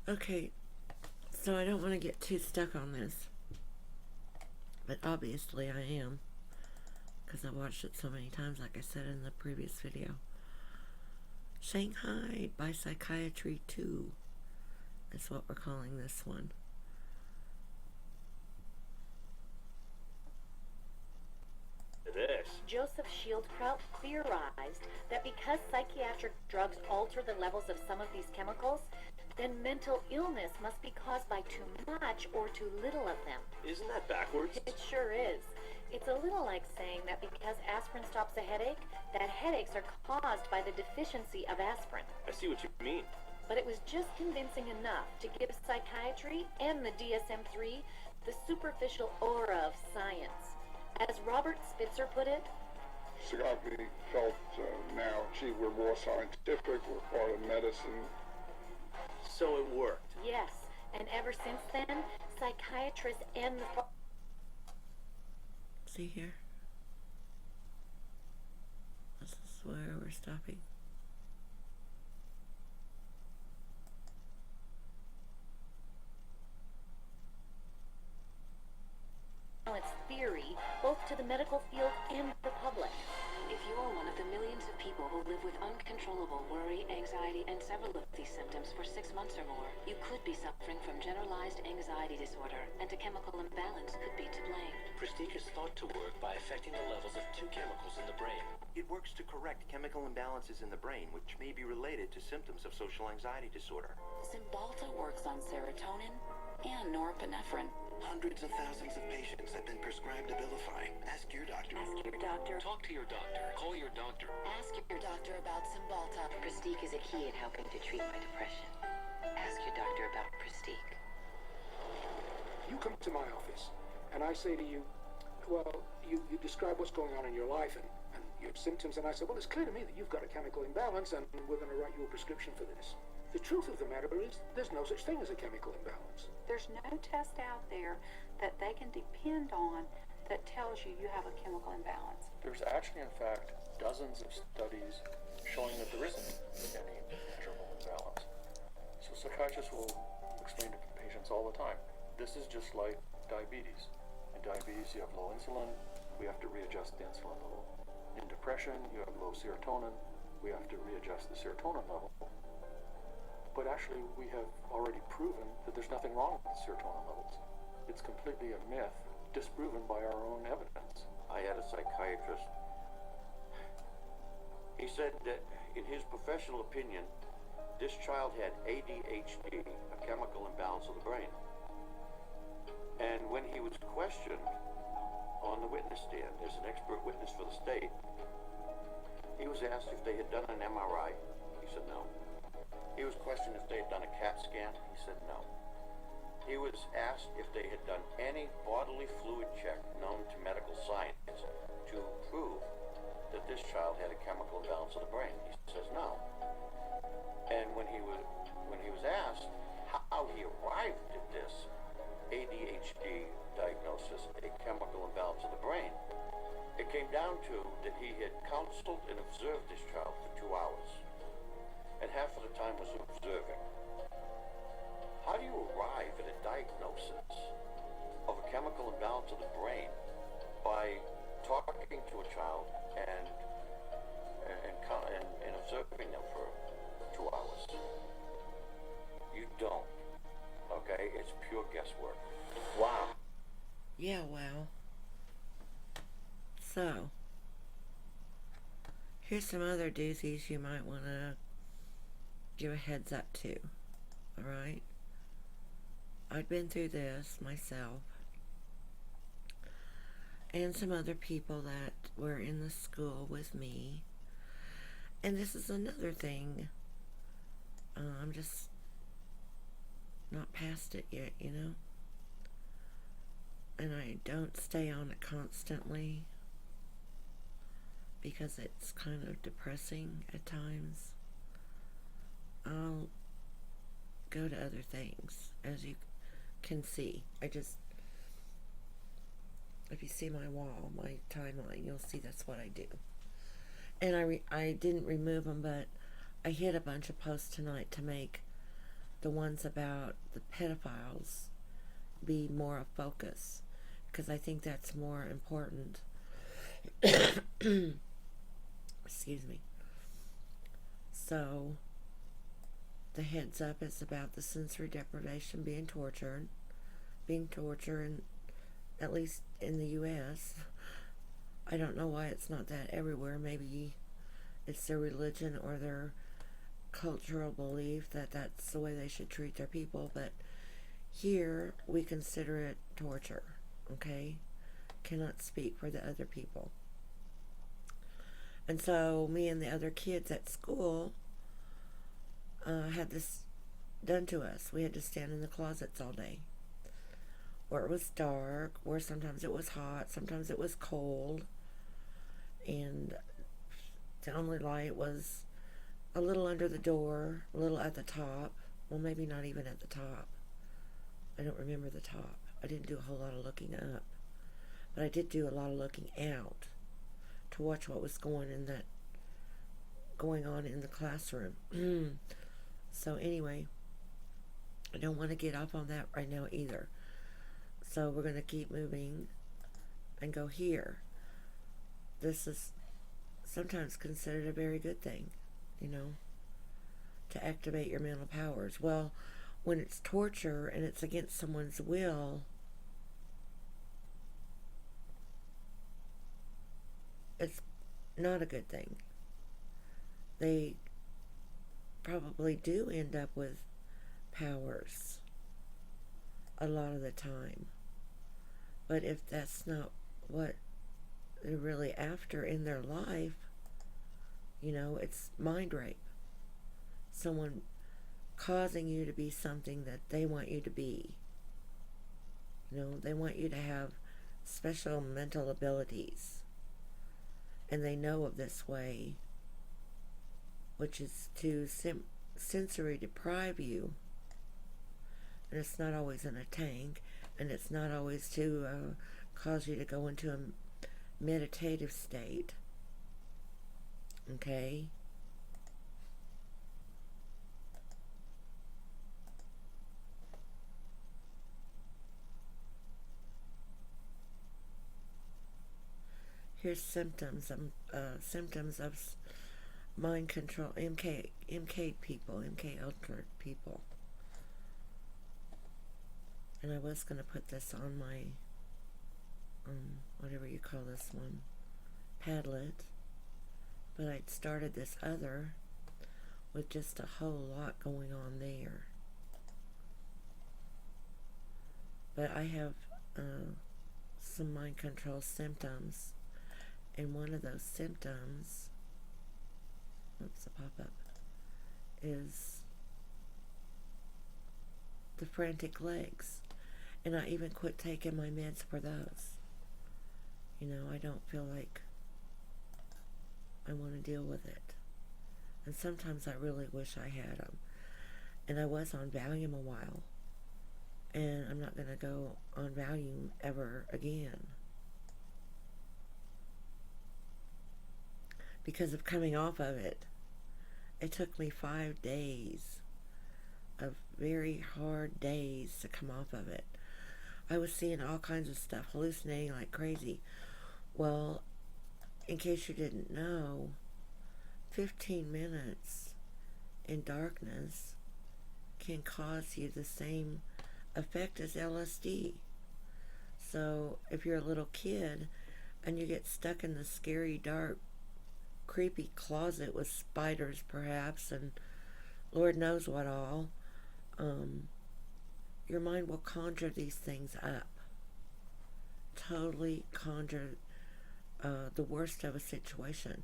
Okay, so I don't want to get too stuck on this, but obviously I am, because I watched it so many times, like I said in the previous video. Shanghaied by Psychiatry 2 is what we're calling this one. This. Joseph Schildkraut theorized that because psychiatric drugs alter the levels of some of these chemicals, then mental illness must be caused by too much or too little of them. Isn't that backwards? It sure is. It's a little like saying that because aspirin stops a headache, that headaches are caused by the deficiency of aspirin. I see what you mean. But it was just convincing enough to give psychiatry and the DSM-3 the superficial aura of science. As Robert Spitzer put it, Psychiatry felt now, gee, we're more scientific, we're part of medicine. So it worked. Yes, and ever since then, psychiatrists and the... See here? This is where we're stopping. Its theory, both to the medical field and the public. If you are one of the millions of people who live with uncontrollable worry, anxiety, and several of these symptoms for 6 months or more, you could be suffering from generalized anxiety disorder, and a chemical imbalance could be to blame. Prestige is thought to work by affecting the levels of two chemicals in the brain. It works to correct chemical imbalances in the brain, which may be related to symptoms of social anxiety disorder. Cymbalta works on serotonin and norepinephrine. Hundreds of thousands of patients have been prescribed Abilify. Ask your doctor. Ask your doctor. Talk to your doctor. Call your doctor. Ask your doctor about Cymbalta. Prestige is a key in helping to treat my depression. Ask your doctor about Prestige. You come to my office, and I say to you, well, you describe what's going on in your life and your symptoms, and I say, well, it's clear to me that you've got a chemical imbalance, and we're going to write you a prescription for this. The truth of the matter is, there's no such thing as a chemical imbalance. There's no test out there that they can depend on that tells you you have a chemical imbalance. There's actually, in fact, dozens of studies showing that there isn't any measurable imbalance. So psychiatrists will explain to patients all the time, this is just like diabetes. In diabetes, you have low insulin, we have to readjust the insulin level. In depression, you have low serotonin, we have to readjust the serotonin level. But actually, we have already proven that there's nothing wrong with the serotonin levels. It's completely a myth, disproven by our own evidence. I had a psychiatrist. He said that, in his professional opinion, this child had ADHD, a chemical imbalance of the brain. And when he was questioned on the witness stand as an expert witness for the state, he was asked if they had done an MRI. He said no. He was questioned if they had done a CAT scan. He said no. He was asked if they had done any bodily fluid check known to medical science to prove that this child had a chemical imbalance of the brain. He says no. And when he was asked how he arrived at this ADHD diagnosis, a chemical imbalance of the brain, it came down to that he had counseled and observed this child for 2 hours. And half of the time was observing. How do you arrive at a diagnosis of a chemical imbalance of the brain by talking to a child and observing them for 2 hours? You don't. Okay? It's pure guesswork. Wow. Yeah, wow. So, here's some other doozies you might want to give a heads up to. Alright? I'd been through this myself. And some other people that were in the school with me. And this is another thing. I'm just not past it yet, you know? And I don't stay on it constantly because it's kind of depressing at times. I'll go to other things, as you can see. If you see my wall, my timeline, you'll see that's what I do. And I didn't remove them, but I hit a bunch of posts tonight to make the ones about the pedophiles be more a focus, because I think that's more important. Excuse me. So, the heads up is about the sensory deprivation being tortured, in, at least in the U.S. I don't know why it's not that everywhere. Maybe it's their religion or their cultural belief that that's the way they should treat their people, but here we consider it torture, okay? Cannot speak for the other people. And so me and the other kids at school had this done to us. We had to stand in the closets all day, where it was dark, where sometimes it was hot, sometimes it was cold, and the only light was a little under the door, a little at the top. Well, maybe not even at the top. I don't remember the top. I didn't do a whole lot of looking up, but I did do a lot of looking out to watch what was going on in the classroom. So anyway, I don't want to get off on that right now either. So we're going to keep moving and go here. This is sometimes considered a very good thing, you know, to activate your mental powers. Well, when it's torture and it's against someone's will, it's not a good thing. They probably do end up with powers a lot of the time. But if that's not what they're really after in their life, you know, it's mind rape. Someone causing you to be something that they want you to be. You know, they want you to have special mental abilities. And they know of this way, which is to sensory deprive you. And it's not always in a tank, and it's not always to cause you to go into a meditative state. Okay? Here's symptoms of mind control, MK people, MK Ultra people. And I was going to put this on my, whatever you call this one, Padlet. But I'd started this other with just a whole lot going on there. But I have some mind control symptoms. And one of those symptoms, oops, a pop-up, is the frantic legs. And I even quit taking my meds for those. You know, I don't feel like I want to deal with it. And sometimes I really wish I had them. And I was on Valium a while. And I'm not going to go on Valium ever again. Because of coming off of it. It took me 5 days of very hard days to come off of it. I was seeing all kinds of stuff, hallucinating like crazy. Well, in case you didn't know, 15 minutes in darkness can cause you the same effect as LSD. So if you're a little kid and you get stuck in the scary, dark, creepy closet with spiders perhaps and Lord knows what all, your mind will conjure these things up. Totally conjure the worst of a situation.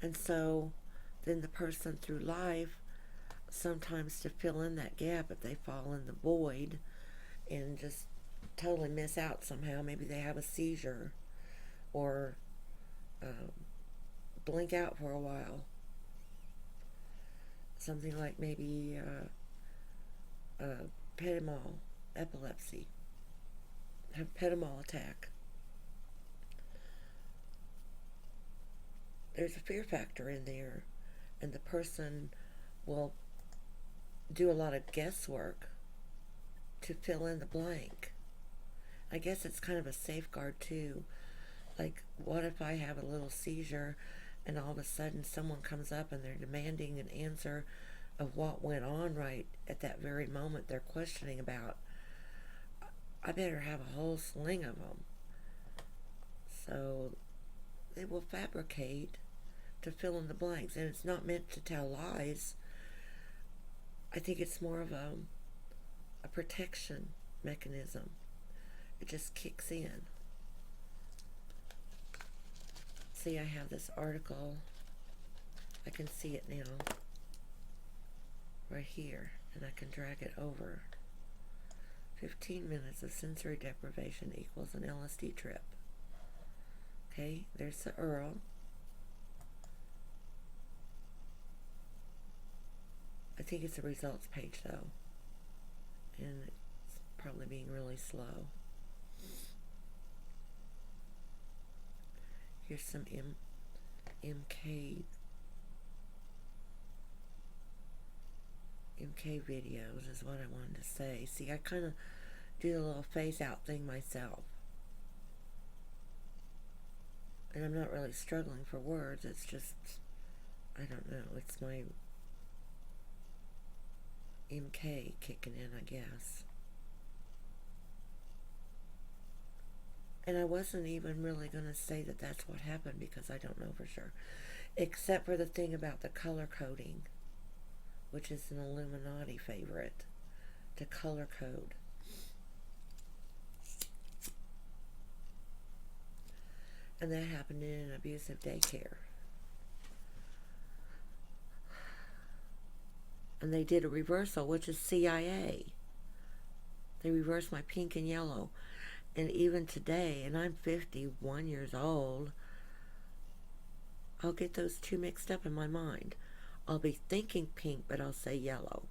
And so then the person through life, sometimes to fill in that gap, if they fall in the void and just totally miss out somehow, maybe they have a seizure or blink out for a while. Something like maybe pedimol, epilepsy, have pedimol attack. There's a fear factor in there, and the person will do a lot of guesswork to fill in the blank. I guess it's kind of a safeguard too. Like, what if I have a little seizure and all of a sudden someone comes up and they're demanding an answer of what went on right at that very moment they're questioning about? I better have a whole sling of them. So they will fabricate to fill in the blanks, and it's not meant to tell lies. I think it's more of a protection mechanism. It just kicks in. See, I have this article. I can see it now. Right here. And I can drag it over. 15 minutes of sensory deprivation equals an LSD trip. Okay, there's the URL. I think it's a results page though. And it's probably being really slow. Here's some MK videos is what I wanted to say. See, I kind of do the little phase out thing myself. And I'm not really struggling for words. It's just, I don't know. It's my MK kicking in, I guess. And I wasn't even really going to say that that's what happened because I don't know for sure. Except for the thing about the color coding, which is an Illuminati favorite, to color code. And that happened in an abusive daycare. And they did a reversal, which is CIA. They reversed my pink and yellow. And even today, and I'm 51 years old, I'll get those two mixed up in my mind. I'll be thinking pink, but I'll say yellow.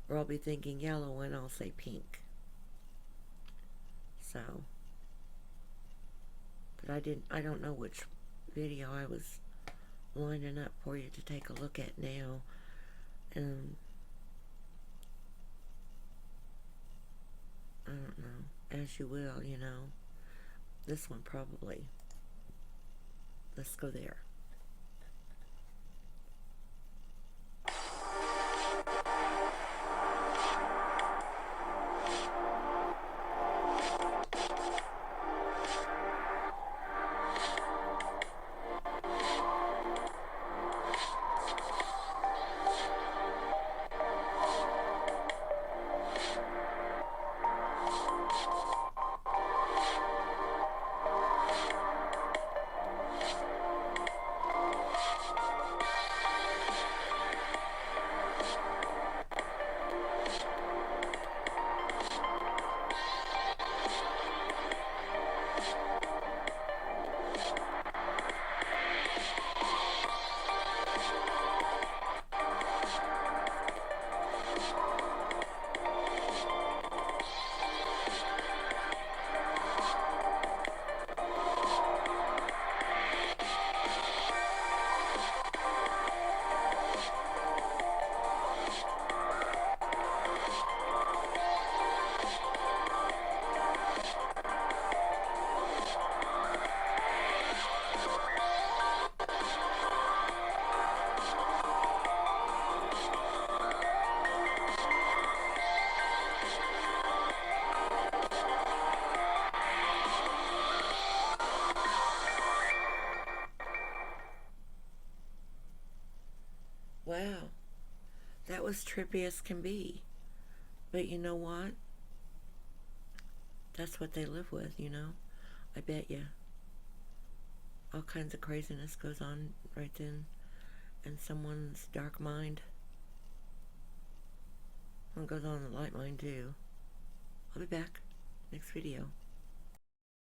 Or I'll be thinking yellow and I'll say pink. So, but I don't know which video I was lining up for you to take a look at now. I don't know. As you will, you know. This one probably. Let's go there. Wow, that was trippy as can be. But you know what? That's what they live with, you know? I bet you. All kinds of craziness goes on right then in someone's dark mind. What goes on in the light mind too. I'll be back next video.